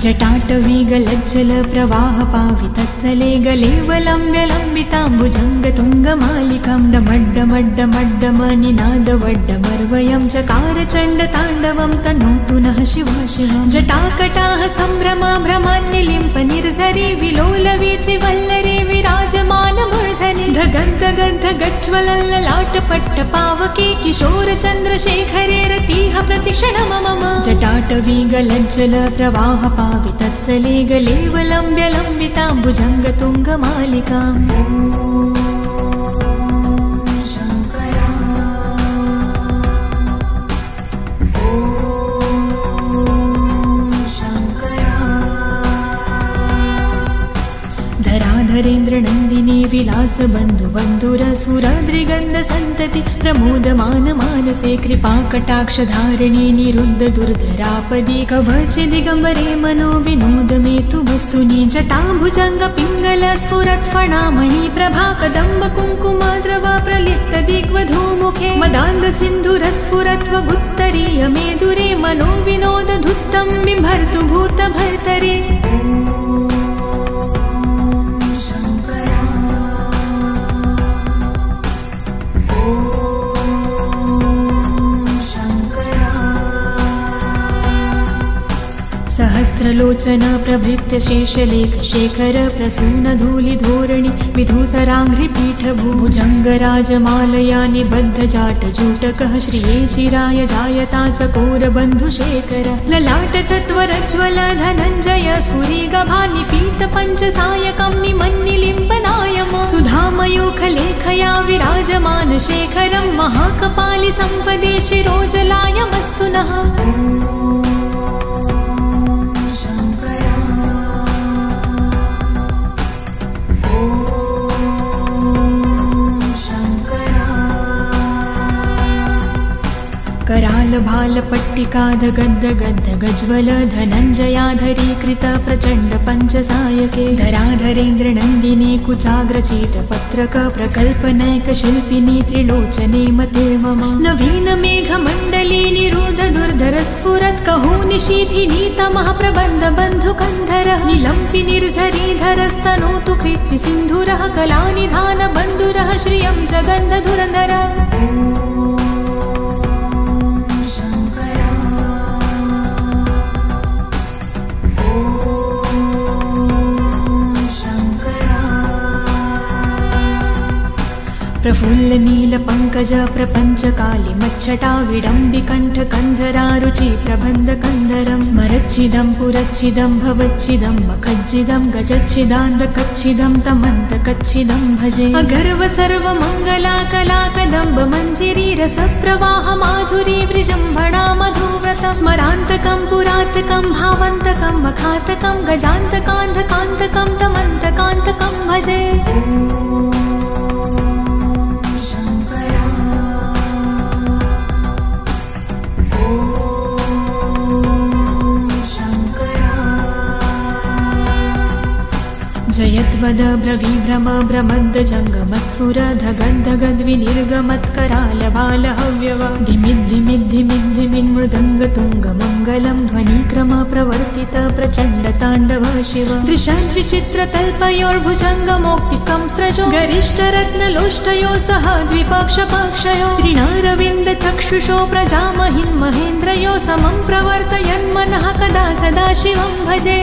जटाटवीगलज्जल प्रवाह पावितत्सले गलेवलम्ब्य लम्बिताम्बुजङ्गतुङ्गमालिकां डमड्डमड्डमड्डमनिनादवड्डमर्वयं चकार चण्डताण्डवं तनोतु नः शिवा शिवा। जटाकटाः सम्भ्रमा भ्रमान्यलिम्प निर्झरे विलोलवीचि वल्लरे विराजमानमूर्धनि धगन्धगन्ध गज्ज्वलल्ललाटपट्ट पावके किशोर चन्द्रशेखरे रतिः प्रतिक्षण मम। जटाटवीगलज्जल प्रवाह पावितत्सले गलेवलम्ब्य लम्बिताम्बुजङ्गतुङ्गमालिकाम् धराधरेन्द्रनन्दिनी विलासबन्धुबन्धुरसुराद्रिगन्ध सन्तति प्रमोदमान मानसे कृपाकटाक्षधारिणी निरुद्ध दुर्धरापदि कवचदिगम्बरे मनो विनोदमेतु वस्तुनि। जटाभुजङ्ग पिङ्गल स्फुरत्फणामणि प्रभा कदम्ब कुङ्कुमाद्रव प्रलिप्त दिग्वधूमुखे मदान्ध सिन्धुरस्फुरत्वगुत्तरीय मेदुरे मनो विनोद धुत्तं बिभर्तु भूतभर्तरे। सहस्रलोचन प्रभृत्य शेषलेख शेखर प्रसून धूलिधोरणि विधूसराङ्घ्रिपीठ भुजङ्गराजमालया निबद्ध जाटजूटकः श्रिये चिराय जायता चकोरबन्धुशेखर ललाट चत्वरज्वल धनञ्जय स्फुरिगभानिपीत पञ्चसायकं निमन्निलिम्पनायम सुधामयूखलेखया विराजमान शेखरं महाकपालि सम्पदे शिरोजलायमस्तु नः। करालभालपट्टिकाध गद्द गद्द गज्वल धनञ्जयाधरीकृत प्रचण्ड पञ्चसायके धराधरेन्द्र नन्दिनी कुचाग्रचीट पत्रक प्रकल्पनैक शिल्पिनी त्रिलोचने मते मम। नवीन मेघमण्डली निरुद्ध दुर्धर स्फुरत् कहोनिशीथिनी तमः प्रबन्ध बन्धुकन्धर निलम्पि निर्झरीधरस्तनोतु कृत्ति सिन्धुरः कलानिधान बन्धुरः श्रियं जगन्ध धुरन्धर। प्रफुल्ल नील पंकज प्रपंच काली मच्छटा विडम्बि कंठ कंधरारुचि प्रबंध कंधरं स्मरच्छिदं पुरच्छिदं भवच्छिदं मखज्जिदं गजच्छिदान्द कच्छिदं तमन्त कच्छिदं भजे। अगर्व सर्व मंगला कला कदम्ब मंजिरी रस प्रवाह माधुरी वृजंभणा मधुव्रत स्मरान्तकं पुरातकं भावन्तकं मखातकं गजान्तकान्धकान्तकं तमन्तकान्तकं भजे। जयद्वद ब्रवीभ्रम भ्रमद्द जङ्गमस्फुर धगद् बाल हव्यव धिमिद्धिमिद्धिमिद्धिमिन्मृदङ्गतुङ्गमङ्गलं ध्वनिक्रम प्रवर्तित प्रचण्ड ताण्डव शिव। दृशद्विचित्रतल्पयोर्भुजङ्गमौक्तिकं स्रजो गरिष्ठरत्नलोष्टयो सह द्विपक्षपक्षयो त्रिणारविन्द चक्षुषो प्रजामहिन् महेन्द्रयो समं प्रवर्तयन्मनः कदा सदा शिवं भजे।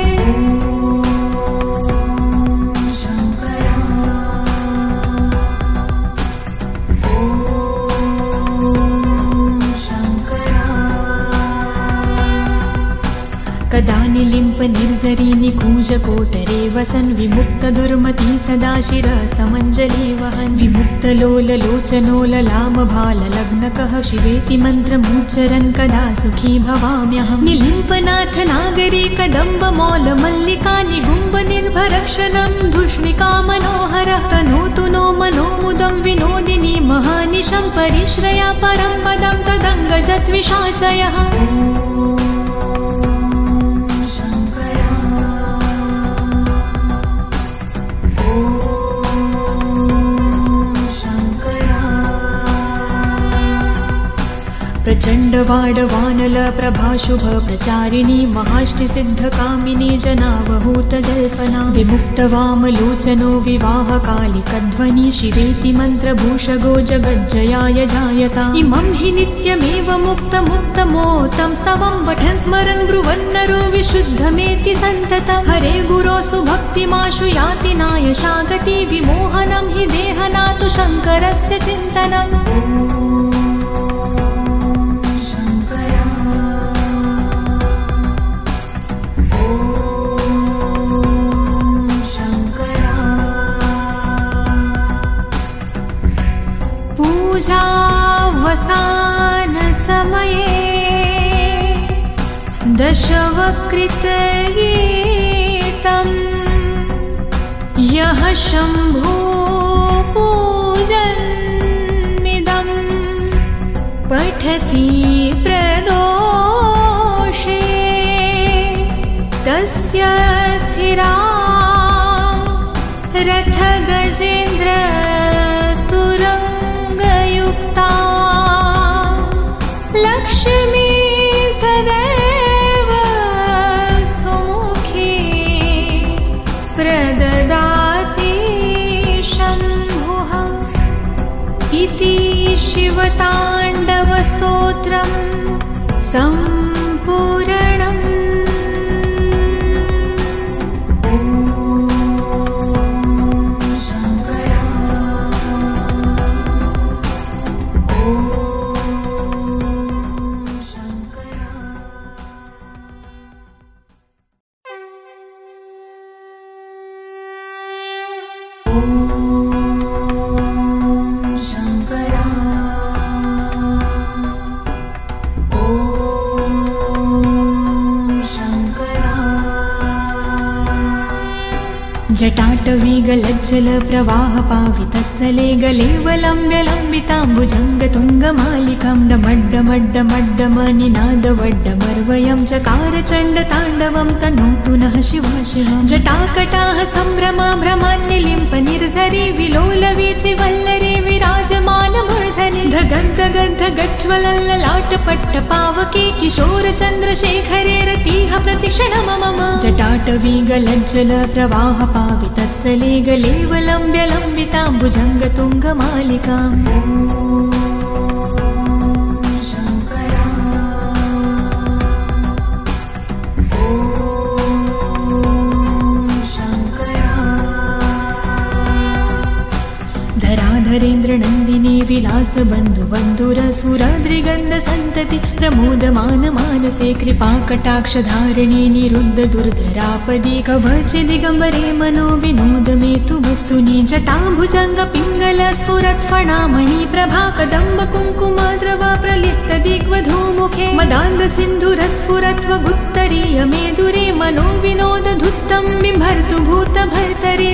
कदा निलिम्प निर्झरी निकूज कोटरे वसन् विमुक्त दुर्मति सदा शिरः समञ्जलि वहन् विमुक्त लोल लोचनोल लाम भाल लग्नकः शिवेति मन्त्रमुच्चरन् कदा सुखी भवाम्यहं। निलिम्पनाथ नागरी कदम्ब मौल मल्लिका निगुम्ब निर्भरक्षणं धूष्णिका मनोहरः तनोतु नो मनोमुदं विनोदिनी महानिशं परिश्रया परं पदं तदङ्गजद्विषाचयः। प्रचण्डवाडवानल प्रभाशुभ प्रचारिणी महाष्टिसिद्धकामिनी जनावहूत जल्पना विमुक्तवामलोचनो विवाहकालिकध्वनि शिरेति मन्त्रभूषगो जगज्जयाय जायता इमं हि नित्यमेव मुक्तमुत्तमोत्तं स्तवं पठन् स्मरन् ब्रुवन्नरो विशुद्धमेति सन्ततं हरे गुरो सुभक्तिमाशु याति नायशागति विमोहनं हि देहनातु शङ्करस्य चिन्तनम् पूजावसान समये दशवक्कृतगीतम् यः शम्भो पूजन्मिदं पठति प्रदोषे तस्य स्थिरा रथगजेन्द्र लक्ष्मी सदैव सुमुखी प्रददाति शम्भुः इति शिवताण्डवस्तोत्रं सम्पूर्णम् जटाटवीगलज्जल प्रवाह पावितत्सले गलेवलम्ब्य लम्बिताम्बुजङ्गतुङ्गमालिकां डमड्डमड्डमड्डमनिनादवड्डमर्वयं चकार चण्डताण्डवं तनोतु नः शिवा शिवा जटाकटाः सम्भ्रमा भ्रमान्यलिम्प निर्झरे विलोलवीचि वल्लरे विराजमानमूर्धने धगन्धगन्ध गज्ज्वलल्ललाटपट्ट पावके किशोर चन्द्रशेखरे रतिः प्रतिक्षण मम जटाटवीगलज्जल प्रवाह पावितत्सले गलेवलम्ब्य लम्बिताम्बुजङ्गतुङ्गमालिकाम् धराधरेन्द्रनन्दिनी विलासबन्धुबन्धुरसुराद्रिगन्ध सन्तति प्रमोदमान मानसे कृपाकटाक्षधारिणी निरुद्ध दुर्धरापदि कवचदिगम्बरे मनो विनोदमेतु वस्तुनि जटाभुजङ्ग पिङ्गल स्फुरत्फणामणि प्रभा कदम्ब कुङ्कुमाद्रव प्रलिप्त दिग्वधूमुखे मदान्ध सिन्धुरस्फुरत्वगुत्तरीय मेदुरे मनो विनोद धुत्तं बिभर्तु भूतभर्तरे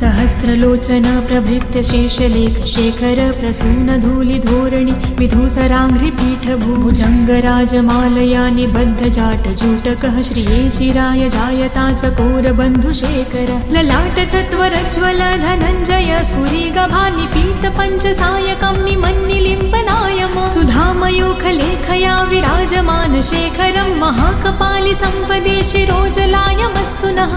सहस्रलोचन प्रभृत्य शेषलेख शेखर प्रसून धूलिधोरणि विधूसराङ्घ्रिपीठ भुजङ्गराजमालया निबद्ध जाटजूटकः श्रिये चिराय जायता चकोरबन्धुशेखर ललाट चत्वरज्वल धनञ्जय स्फुरिगभानिपीत पञ्चसायकं निमन्निलिम्पनायम सुधामयूखलेखया विराजमान शेखरं महाकपालि सम्पदे शिरोजलायमस्तु नः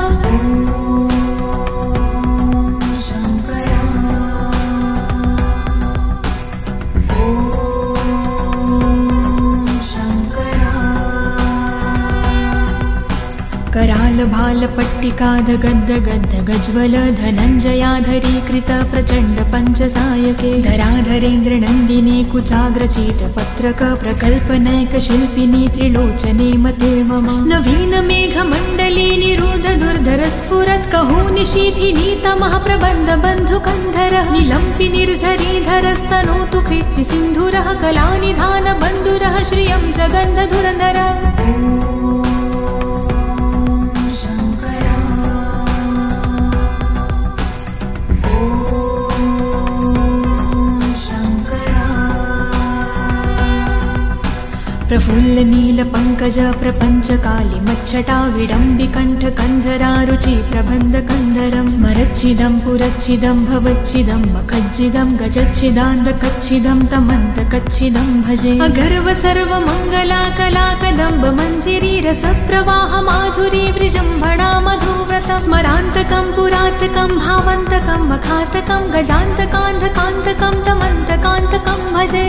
करालभालपट्टिकाध गद्द गद्द गज्वल धनञ्जयाधरीकृत प्रचण्ड पञ्चसायके धराधरेन्द्र नन्दिनी कुचाग्रचीट पत्रक प्रकल्पनैक शिल्पिनी त्रिलोचने मते मम नवीन मेघमण्डली निरुद्ध दुर्धर स्फुरत् कहो निशीथिनी तमः प्रबन्ध बन्धुकन्धर निलम्पि निर्झरीधरस्तनोतु कृत्ति सिन्धुरः कलानिधान बन्धुरः श्रियं जगन्ध धुरन्धर प्रफुल्ल नील पंक प्रपङ्कज प्रपञ्चकाली मच्छटा विडम्बिकण्ठ कन्धरारुचि प्रबन्धकन्धरं स्मरच्छिदं पुरच्छिदं भवच्छिदं मखज्जिदं गजच्छिदान्दकच्छिदं तमन्तकच्छिदं भजे अगर्व सर्वमङ्गला कलाकदम्ब मञ्जिरी रसप्रवाह माधुरी वृजम्भणा मधुव्रत स्मरान्तकं पुरातकं भावन्तकं मखातकं गजान्तकान्धकान्तकं तमन्तकान्तकं भजे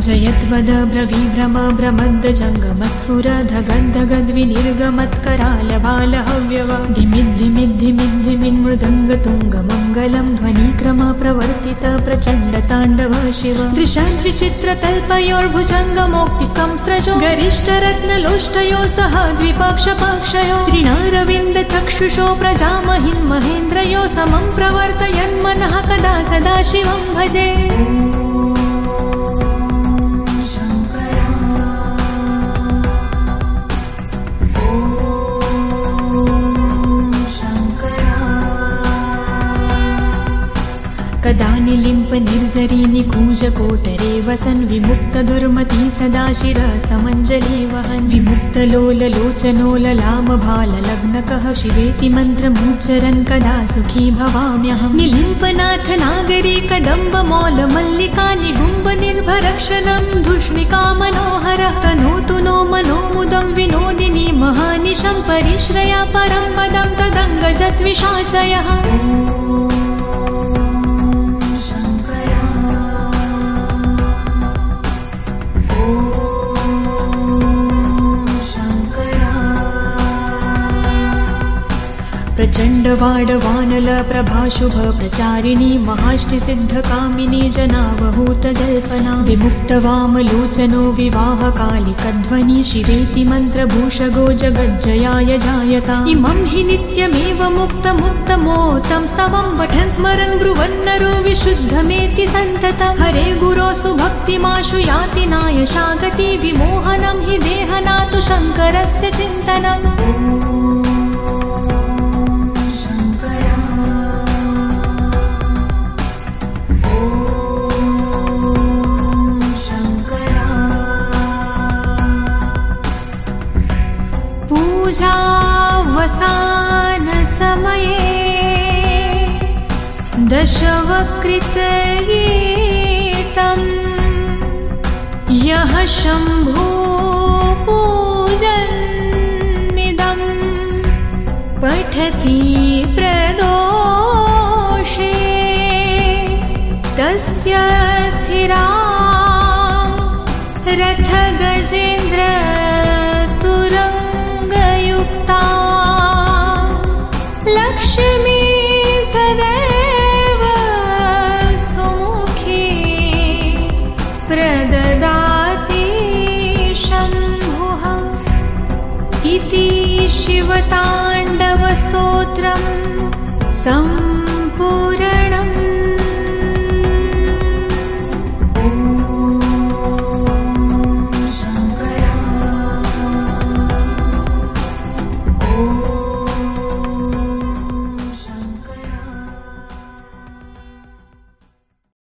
जयत्वद ब्रवीभ्रम भ्रमद्द जङ्गमस्फुरधगद्दगद्विनिर्गमत्करालबालहव्यव धिमिद्धिमिद्धिमिद्धिमिन्मृदङ्गतुङ्गमङ्गलं ध्वनिक्रम प्रवर्तित प्रचण्डताण्डव शिव दृशद्विचित्रतल्पयोर्भुजङ्गमौक्तिकं स्रजो गरिष्ठरत्नलोष्टयो सह द्विपक्षपक्षयो त्रिणारविन्दचक्षुषो प्रजामहिन् महेन्द्रयो समं प्रवर्तयन्मनः कदा सदा शिवं भजे कदा निलिम्प निर्जरी निकूज कोटरे वसन् विमुक्त दुर्मती सदा शिरः समञ्जली वहन् विमुक्त लोललोचनो ललाम भाल लग्नकः शिवेति मन्त्रमुच्चरन् कदा सुखी भवाम्यहं निलिम्पनाथ नागरी कदम्ब मौल मल्लिका निगुम्ब निर्भरक्षणं धूष्णिका मनोहरः तनोतु नो मनोमुदं विनोदिनी महानिशं परिश्रया परं पदं तदङ्गजद्विषाचयः प्रचण्डवाडवानल प्रभाशुभ प्रचारिणी महाष्टिसिद्धकामिनी जनावहूत जल्पना विमुक्तवामलोचनो विवाहकालिकध्वनि शिवेति मन्त्रभूषगो जगज्जयाय जायता इमं हि नित्यमेव मुक्तमुत्तमोत्तं स्तवं पठन् स्मरन् ब्रुवन्नरो विशुद्धमेति सन्ततं हरे गुरो सुभक्तिमाशु याति नायशागति विमोहनं हि देहनातु शङ्करस्य चिन्तनम् पूजावसान समये दशवक्कृतगीतं यः शम्भो पूजन्मिदं पठति प्रदोषे तस्य स्थिरा रथगजेन्द्र लक्ष्मी सदैव सुमुखी प्रददाति शम्भुः इति शिवताण्डवस्तोत्रम्